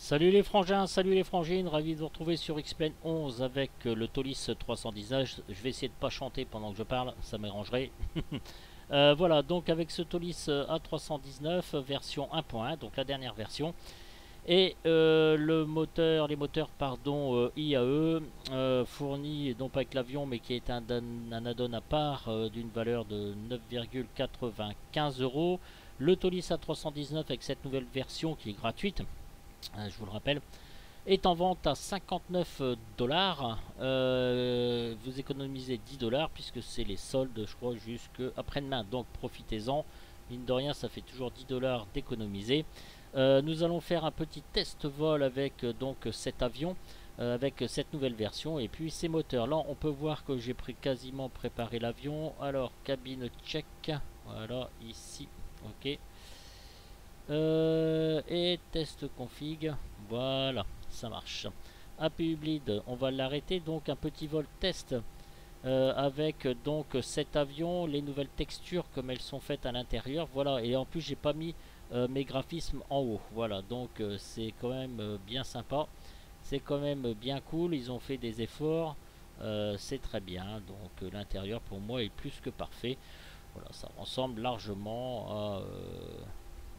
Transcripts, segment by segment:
Salut les frangins, salut les frangines, ravi de vous retrouver sur X-Plane 11 avec le Tolis 319. Je vais essayer de pas chanter pendant que je parle, ça m'arrangerait. Voilà, donc avec ce Tolis A319 version 1.1, donc la dernière version. Et les moteurs IAE fournis non pas avec l'avion mais qui est un add-on à part d'une valeur de 9,95 euros. Le Tolis A319 avec cette nouvelle version qui est gratuite, je vous le rappelle, est en vente à 59 dollars. Vous économisez 10 dollars puisque c'est les soldes, je crois, jusqu'après-demain. Donc profitez-en. Mine de rien, ça fait toujours 10 dollars d'économiser. Nous allons faire un petit test vol avec donc cet avion, avec cette nouvelle version et puis ces moteurs. Là, on peut voir que j'ai quasiment préparé l'avion. Alors, cabine check. Voilà, ici. Ok. Et test config. Voilà, ça marche. APU bleed, on va l'arrêter. Donc un petit vol test avec donc cet avion, les nouvelles textures comme elles sont faites à l'intérieur. Voilà, et en plus j'ai pas mis mes graphismes en haut. Voilà, donc c'est quand même bien sympa. C'est quand même bien cool. Ils ont fait des efforts. C'est très bien. Donc l'intérieur pour moi est plus que parfait. Voilà, ça ressemble largement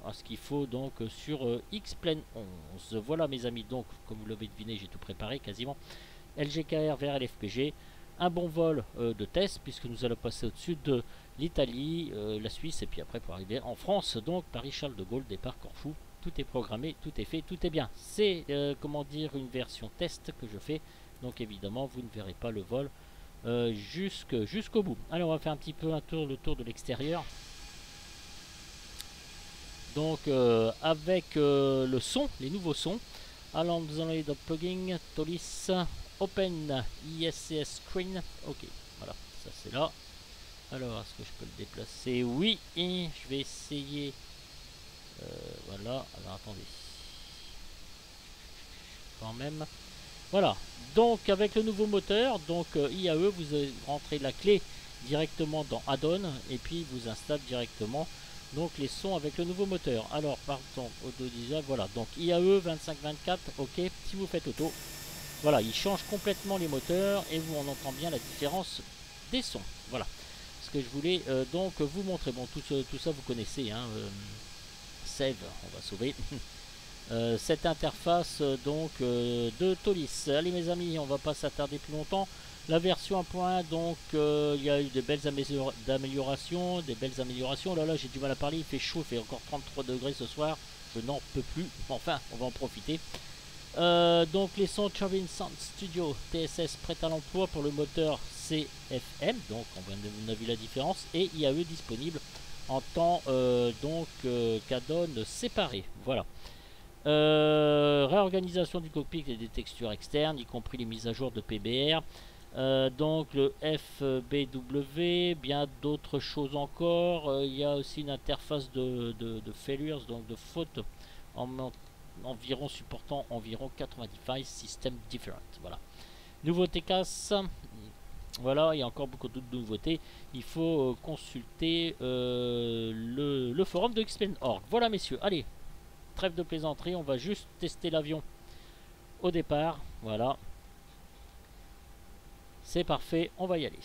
à ce qu'il faut donc sur X-Plane 11. Voilà mes amis, donc comme vous l'avez deviné, j'ai tout préparé quasiment. LGKR vers LFPG, un bon vol de test puisque nous allons passer au-dessus de l'Italie, la Suisse et puis après pour arriver en France, donc Paris-Charles de Gaulle, départ Corfou. Tout est programmé, tout est fait, tout est bien. C'est comment dire une version test que je fais, donc évidemment vous ne verrez pas le vol jusqu'au bout. Alors on va faire un petit peu le tour de l'extérieur. Donc avec le son, les nouveaux sons. Alors nous allons aller dans plugin, Tolis, Open ISCS Screen. Ok, voilà, ça c'est là. Alors est-ce que je peux le déplacer? Oui, et je vais essayer. Voilà, alors attendez. Quand même. Voilà, donc avec le nouveau moteur, donc IAE, vous rentrez la clé directement dans Add-on et puis vous installe directement donc les sons avec le nouveau moteur. Alors partons auto diesel, voilà, donc IAE 2524, ok, si vous faites auto, voilà, il change complètement les moteurs et vous en entend bien la différence des sons. Voilà, ce que je voulais donc vous montrer. Bon, tout ça vous connaissez, hein, save, on va sauver. Cette interface de Tolis. Allez mes amis, on va pas s'attarder plus longtemps. La version 1.1, donc il y a eu des belles améliorations, Là j'ai du mal à parler, il fait chaud, il fait encore 33 degrés ce soir. Je n'en peux plus. Enfin, on va en profiter. Donc les sons Turbine Sound Studio TSS prêt à l'emploi pour le moteur CFM. Donc on a vu la différence et IAE disponible en temps qu'add-on séparé. Voilà. Réorganisation du cockpit et des textures externes, y compris les mises à jour de PBR. Donc le FBW, bien d'autres choses encore. Il y a aussi une interface de failures, donc de fautes environ supportant environ 90 files system different. Voilà. Nouveauté casse. Voilà, il y a encore beaucoup d'autres nouveautés. Il faut consulter le forum de Xplane.org. Voilà messieurs, allez, trêve de plaisanterie, on va juste tester l'avion au départ. Voilà, c'est parfait, on va y aller.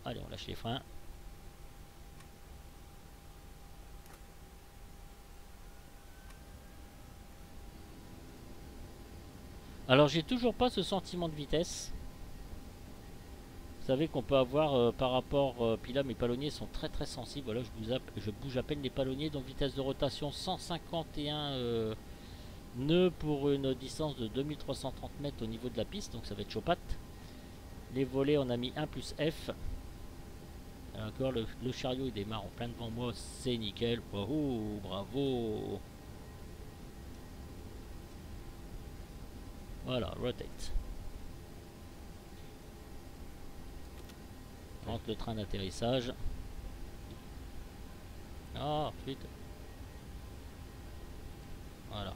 Allez, on lâche les freins. Alors j'ai toujours pas ce sentiment de vitesse. Vous savez qu'on peut avoir par rapport, puis là mes palonniers sont très très sensibles. Voilà, je bouge à peine les palonniers, donc vitesse de rotation 151 nœuds pour une distance de 2330 mètres au niveau de la piste, donc ça va être chaud patte. Les volets on a mis 1 plus F. Encore le chariot il démarre en plein devant moi, c'est nickel. Wouhou, bravo. Voilà, rotate. Rentre le train d'atterrissage. Ah, putain. Voilà.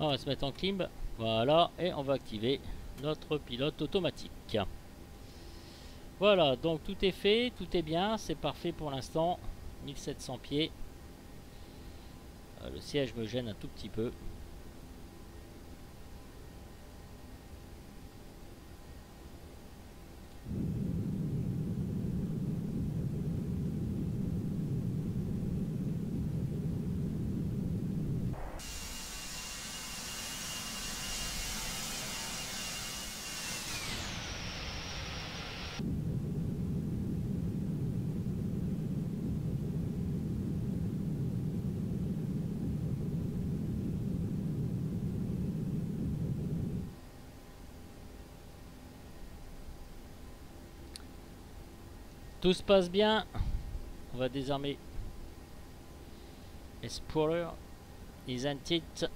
On va se mettre en clim. Voilà, et on va activer notre pilote automatique. Voilà, donc tout est fait, tout est bien, c'est parfait pour l'instant. 1700 pieds. Le siège me gêne un tout petit peu. Tout se passe bien. On va désarmer Explorer. Isn't.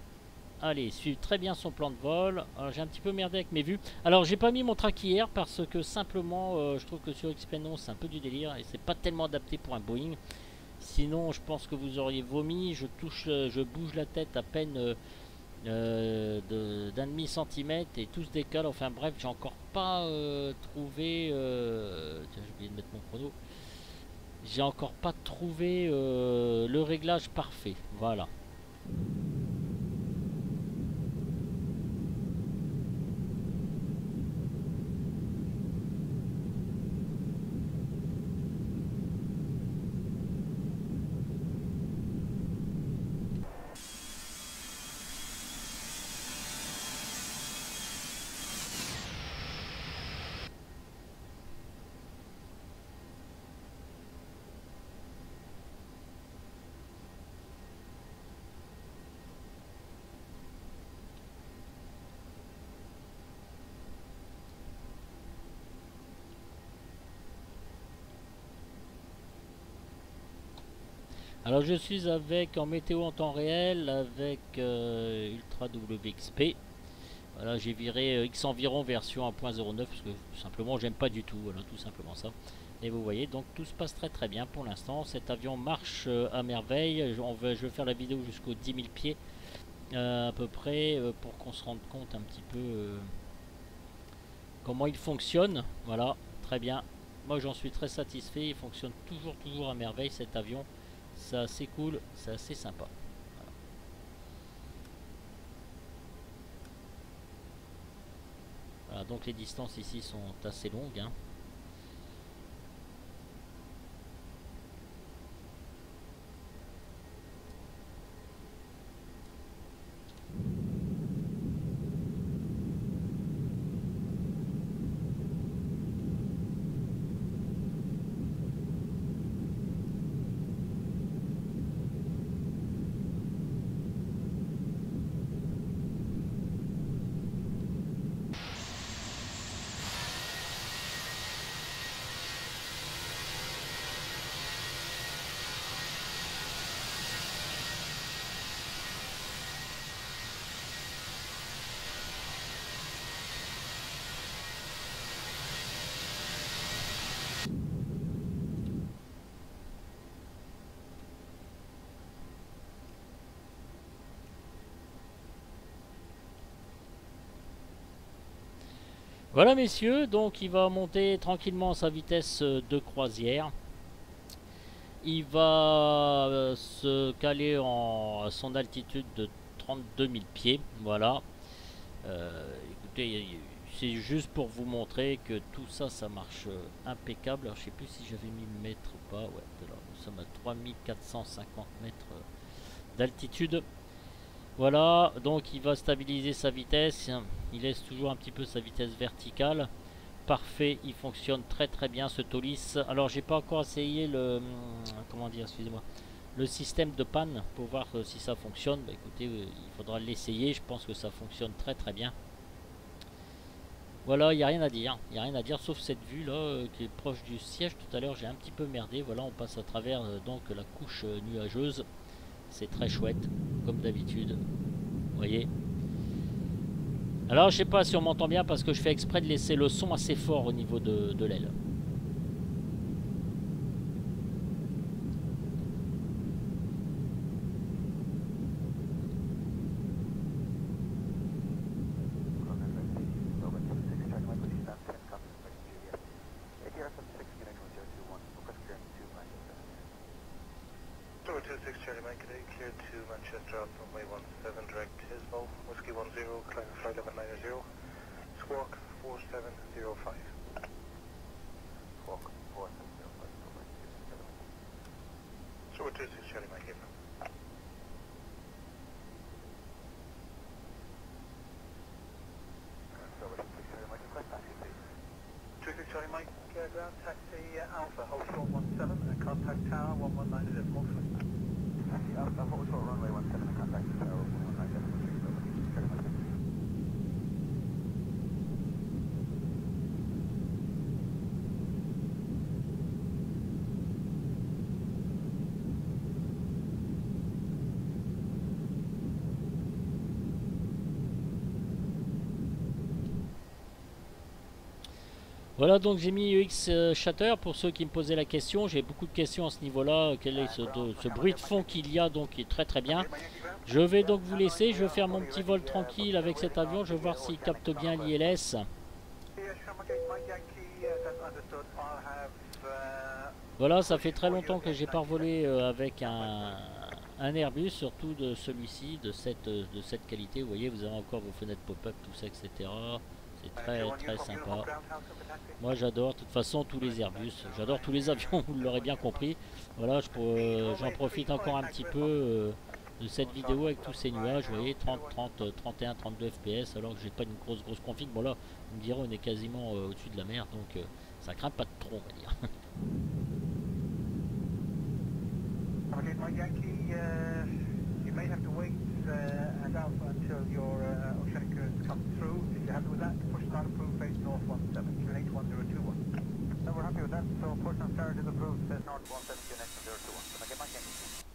Allez, suit très bien son plan de vol. Alors j'ai un petit peu merdé avec mes vues. Alors j'ai pas mis mon track hier parce que simplement je trouve que sur Xpenon c'est un peu du délire et c'est pas tellement adapté pour un Boeing. Sinon je pense que vous auriez vomi. Je bouge la tête à peine d'un demi-centimètre et tout se décale. Enfin bref, j'ai encore pas trouvé. Tiens, j'ai oublié de mettre mon chrono. J'ai encore pas trouvé le réglage parfait. Voilà. Alors je suis avec en météo en temps réel avec Ultra WXP. Voilà, j'ai viré X environ version 1.09 parce que tout simplement j'aime pas du tout, voilà, tout simplement ça. Et vous voyez, donc tout se passe très très bien pour l'instant. Cet avion marche à merveille. Je vais faire la vidéo jusqu'aux 10 000 pieds à peu près pour qu'on se rende compte un petit peu comment il fonctionne. Voilà, très bien. Moi j'en suis très satisfait. Il fonctionne toujours à merveille cet avion. C'est assez cool, c'est assez sympa. Voilà, donc les distances ici sont assez longues, hein. Voilà messieurs, donc il va monter tranquillement sa vitesse de croisière. Il va se caler à son altitude de 32 000 pieds. Voilà. Écoutez, c'est juste pour vous montrer que tout ça, ça marche impeccable. Alors je sais plus si j'avais mis mètres ou pas. Ouais, alors, nous sommes à 3450 mètres d'altitude. Voilà, donc il va stabiliser sa vitesse. Il laisse toujours un petit peu sa vitesse verticale. Parfait, il fonctionne très très bien ce Tolis. Alors j'ai pas encore essayé le comment dire, excusez-moi, le système de panne pour voir si ça fonctionne. Bah, écoutez, il faudra l'essayer. Je pense que ça fonctionne très très bien. Voilà, il n'y a rien à dire. Il n'y a rien à dire sauf cette vue là qui est proche du siège. Tout à l'heure j'ai un petit peu merdé. Voilà, on passe à travers donc la couche nuageuse. C'est très chouette, comme d'habitude. Vous voyez. Alors je sais pas si on m'entend bien parce que je fais exprès de laisser le son assez fort au niveau de l'aile. Charlie Mike, clear to Manchester off runway 17 direct Hisbo, Whiskey 10, climb flight 1190, squawk 4705. Squawk 4705. So we're 26 Charlie Mike, April. So we're 26 Charlie Mike, request taxi please. 26 Charlie Mike, ground taxi Alpha, hold short 17 and contact tower 1190 decimal flight. Taxi Alpha, hold short runway 17 and contact tower 1190 decimal flight. Voilà, donc j'ai mis UX Shatter pour ceux qui me posaient la question. J'ai beaucoup de questions à ce niveau-là. Quel est ce bruit de fond qu'il y a, donc qui est très très bien. Je vais donc vous laisser. Je vais faire mon petit vol tranquille avec cet avion. Je vais voir s'il capte bien l'ILS. Voilà, ça fait très longtemps que j'ai pas volé avec un Airbus, surtout de celui-ci, de cette qualité. Vous voyez, vous avez encore vos fenêtres pop-up, tout ça, etc. C'est très très sympa. Moi j'adore, de toute façon, tous les Airbus. J'adore tous les avions, vous l'aurez bien compris. Voilà, j'en profite encore un petit peu de cette vidéo avec tous ces nuages. Vous voyez, 30, 30, 31, 32 FPS, alors que j'ai pas une grosse config. Bon là, vous me direz, on est quasiment au-dessus de la mer, donc ça craint pas de trop, on va dire. You may have to wait at Alpha until your oceanic currents come through. If you're happy with that, push start approved, face north 17, QNH 1021. No, we're happy with that, so push on start is approved, face north 17, QNH 1021. Can I get my Yankee?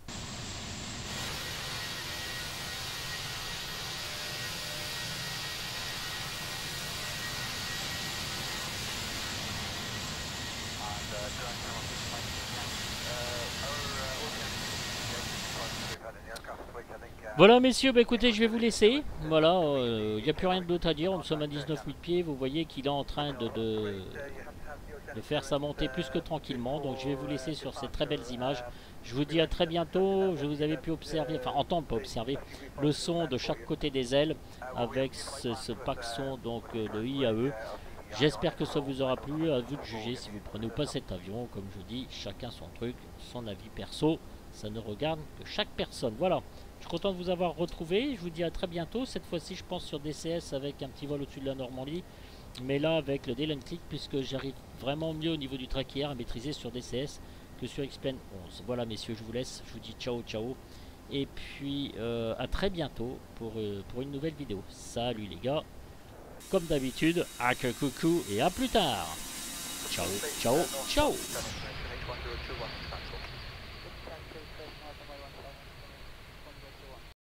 Voilà messieurs, bah écoutez, je vais vous laisser. Voilà, il n'y a plus rien d'autre à dire. Nous sommes à 19 000 pieds. Vous voyez qu'il est en train de faire sa montée plus que tranquillement. Donc je vais vous laisser sur ces très belles images. Je vous dis à très bientôt. Je vous avais pu observer, enfin entendre, pas observer, le son de chaque côté des ailes avec ce pack son donc de IAE. J'espère que ça vous aura plu. À vous de juger si vous prenez ou pas cet avion. Comme je dis, chacun son truc, son avis perso. Ça ne regarde que chaque personne. Voilà. Je suis content de vous avoir retrouvé. Je vous dis à très bientôt. Cette fois-ci, je pense sur DCS avec un petit vol au-dessus de la Normandie. Mais là, avec le Delon Click, puisque j'arrive vraiment mieux au niveau du traquier à maîtriser sur DCS que sur X-Plane 11. Voilà, messieurs, je vous laisse. Je vous dis ciao, ciao. Et puis, à très bientôt pour une nouvelle vidéo. Salut les gars. Comme d'habitude, à que coucou et à plus tard. Ciao, ciao, ciao.